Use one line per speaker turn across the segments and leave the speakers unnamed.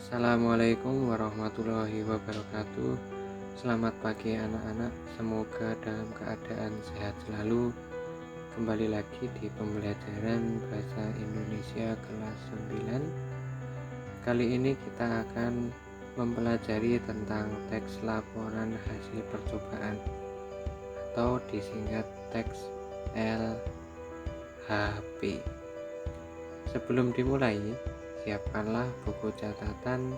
Assalamualaikum warahmatullahi wabarakatuh. Selamat pagi anak-anak, semoga dalam keadaan sehat selalu. Kembali lagi di pembelajaran Bahasa Indonesia kelas 9. Kali ini kita akan mempelajari tentang teks laporan hasil percobaan atau disingkat teks LHP. Sebelum dimulai, siapkanlah buku catatan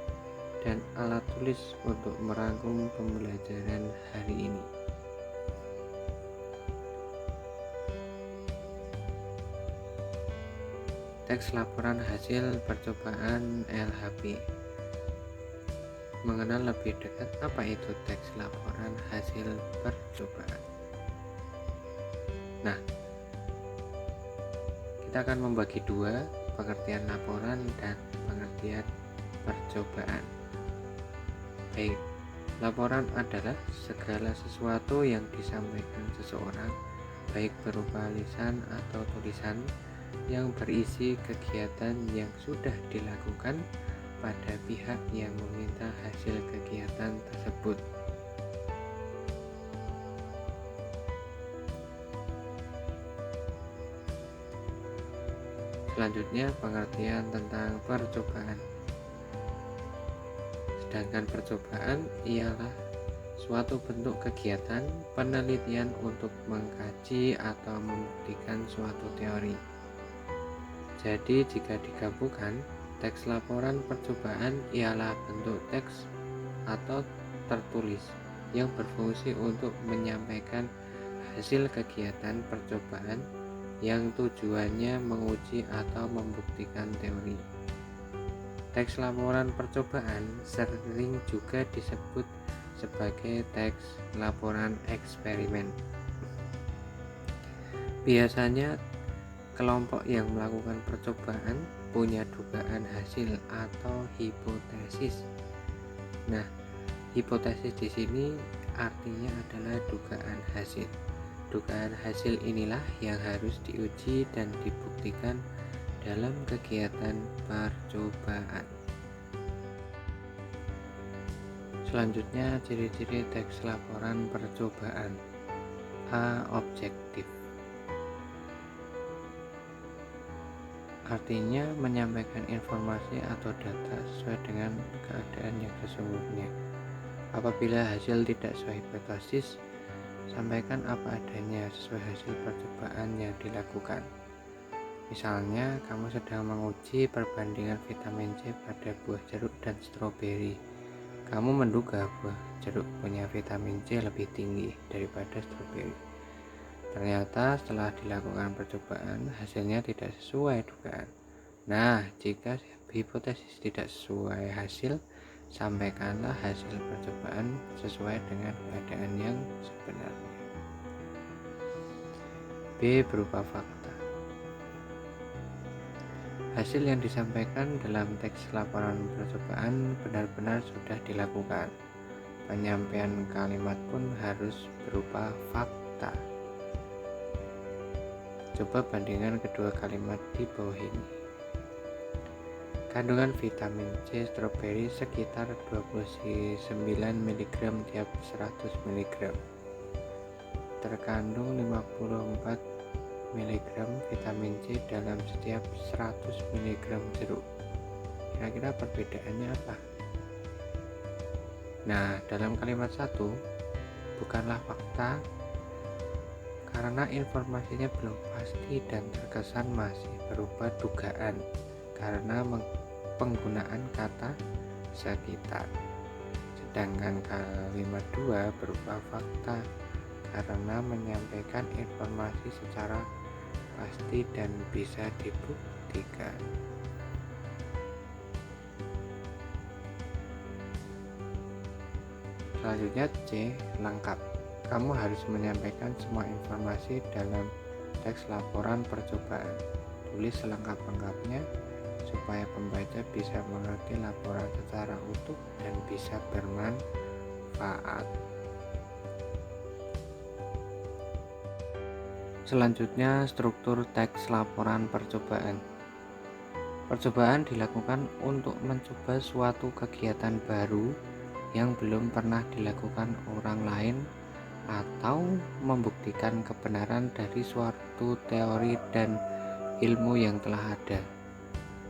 dan alat tulis untuk merangkum pembelajaran hari ini. Teks laporan hasil percobaan LHP. Mengenal lebih dekat apa itu teks laporan hasil percobaan. Nah, kita akan membagi dua, pengertian laporan dan pengertian percobaan. Baik, laporan adalah segala sesuatu yang disampaikan seseorang, baik berupa lisan atau tulisan, yang berisi kegiatan yang sudah dilakukan pada pihak yang meminta hasil kegiatan tersebut. Selanjutnya, pengertian tentang percobaan. Sedangkan percobaan ialah suatu bentuk kegiatan penelitian untuk mengkaji atau membuktikan suatu teori. Jadi, jika digabungkan, teks laporan percobaan ialah bentuk teks atau tertulis yang berfungsi untuk menyampaikan hasil kegiatan percobaan yang tujuannya menguji atau membuktikan teori. Teks laporan percobaan sering juga disebut sebagai teks laporan eksperimen. Biasanya kelompok yang melakukan percobaan punya dugaan hasil atau hipotesis. Nah, hipotesis di sini artinya adalah dugaan hasil. Dugaan hasil inilah yang harus diuji dan dibuktikan dalam kegiatan percobaan. Selanjutnya, ciri-ciri teks laporan percobaan. A. Objektif. Artinya menyampaikan informasi atau data sesuai dengan keadaan yang sesungguhnya. Apabila hasil tidak sesuai hipotesis, sampaikan apa adanya sesuai hasil percobaan yang dilakukan. Misalnya, kamu sedang menguji perbandingan vitamin C pada buah jeruk dan stroberi. Kamu menduga buah jeruk punya vitamin C lebih tinggi daripada stroberi. Ternyata setelah dilakukan percobaan, hasilnya tidak sesuai dugaan. Nah, jika hipotesis tidak sesuai hasil, sampaikanlah hasil percobaan sesuai dengan keadaan yang sebenarnya. B. Berupa fakta. Hasil yang disampaikan dalam teks laporan percobaan benar-benar sudah dilakukan. Penyampaian kalimat pun harus berupa fakta. Coba bandingkan kedua kalimat di bawah ini. Kandungan vitamin C stroberi sekitar 29 mg tiap 100 mg. Terkandung 54 mg vitamin C dalam setiap 100 mg jeruk. Kira-kira perbedaannya apa? Nah, dalam kalimat satu, bukanlah fakta karena informasinya belum pasti dan terkesan masih berupa dugaan karena penggunaan kata sekitar. Sedangkan kalimat 2 berupa fakta karena menyampaikan informasi secara pasti dan bisa dibuktikan. Selanjutnya C. Lengkap. Kamu harus menyampaikan semua informasi dalam teks laporan percobaan. Tulis selengkap-lengkapnya supaya pembaca bisa mengerti laporan secara utuh dan bisa bermanfaat. Selanjutnya, struktur teks laporan percobaan. Percobaan dilakukan untuk mencoba suatu kegiatan baru yang belum pernah dilakukan orang lain atau membuktikan kebenaran dari suatu teori dan ilmu yang telah ada.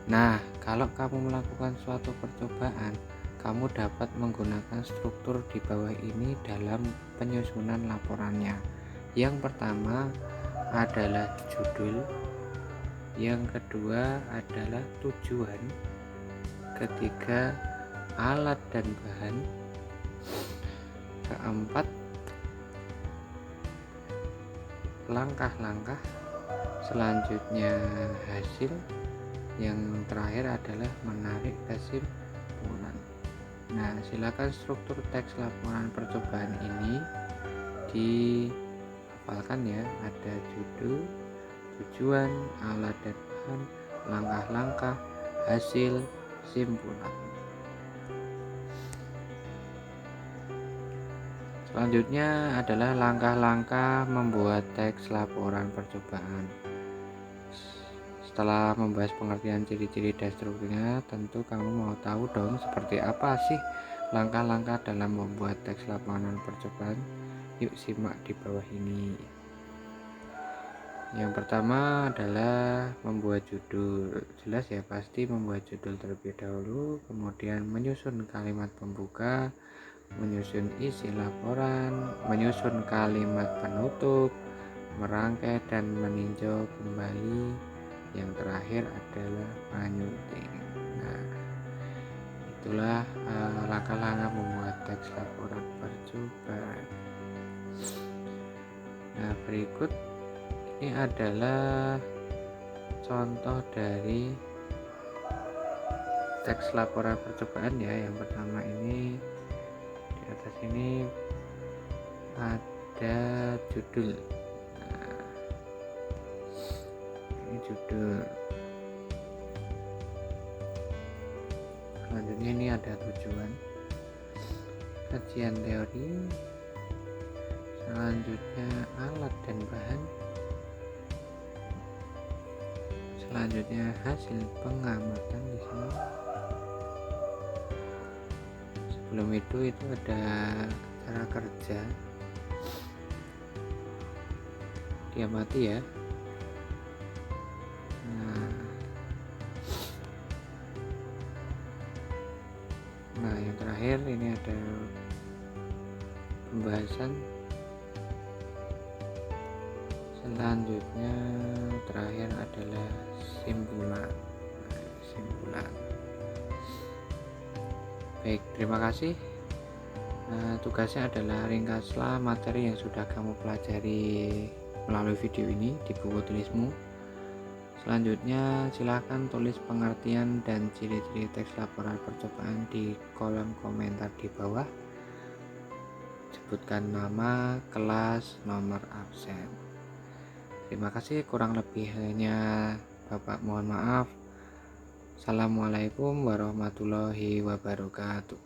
Nah, kalau kamu melakukan suatu percobaan, kamu dapat menggunakan struktur di bawah ini dalam penyusunan laporannya. Yang pertama adalah judul, yang kedua adalah tujuan, ketiga alat dan bahan, keempat langkah-langkah, selanjutnya hasil, yang terakhir adalah menarik kesimpulan. Nah, silakan struktur teks laporan percobaan ini dihafalkan ya. Ada judul, tujuan, alat dan bahan, langkah-langkah, hasil, kesimpulan. Selanjutnya adalah langkah-langkah membuat teks laporan percobaan. Setelah membahas pengertian ciri-ciri dan strukturnya, tentu kamu mau tahu dong seperti apa sih langkah-langkah dalam membuat teks laporan percobaan. Yuk simak di bawah ini. Yang pertama adalah membuat judul. Jelas ya, pasti membuat judul terlebih dahulu, kemudian menyusun kalimat pembuka, menyusun isi laporan, menyusun kalimat penutup, merangkai dan meninjau kembali. Yang terakhir adalah menyunting. Nah, itulah langkah-langkah membuat teks laporan percobaan. Nah, berikut ini adalah contoh dari teks laporan percobaan ya. Yang pertama ini, di atas ini ada judul. Nah, ini judul. Selanjutnya ini ada tujuan, kajian teori, selanjutnya alat dan bahan, selanjutnya hasil pengamatan di sini. Sebelum itu ada cara kerja, diamati ya. Nah, yang terakhir ini ada pembahasan, selanjutnya terakhir adalah simpulan. Baik, terima kasih. Tugasnya adalah ringkaslah materi yang sudah kamu pelajari melalui video ini di buku tulismu. Selanjutnya silakan tulis pengertian dan ciri-ciri teks laporan percobaan di kolom komentar di bawah. Sebutkan nama, kelas, nomor absen. Terima kasih, kurang lebihnya Bapak mohon maaf. Assalamualaikum warahmatullahi wabarakatuh.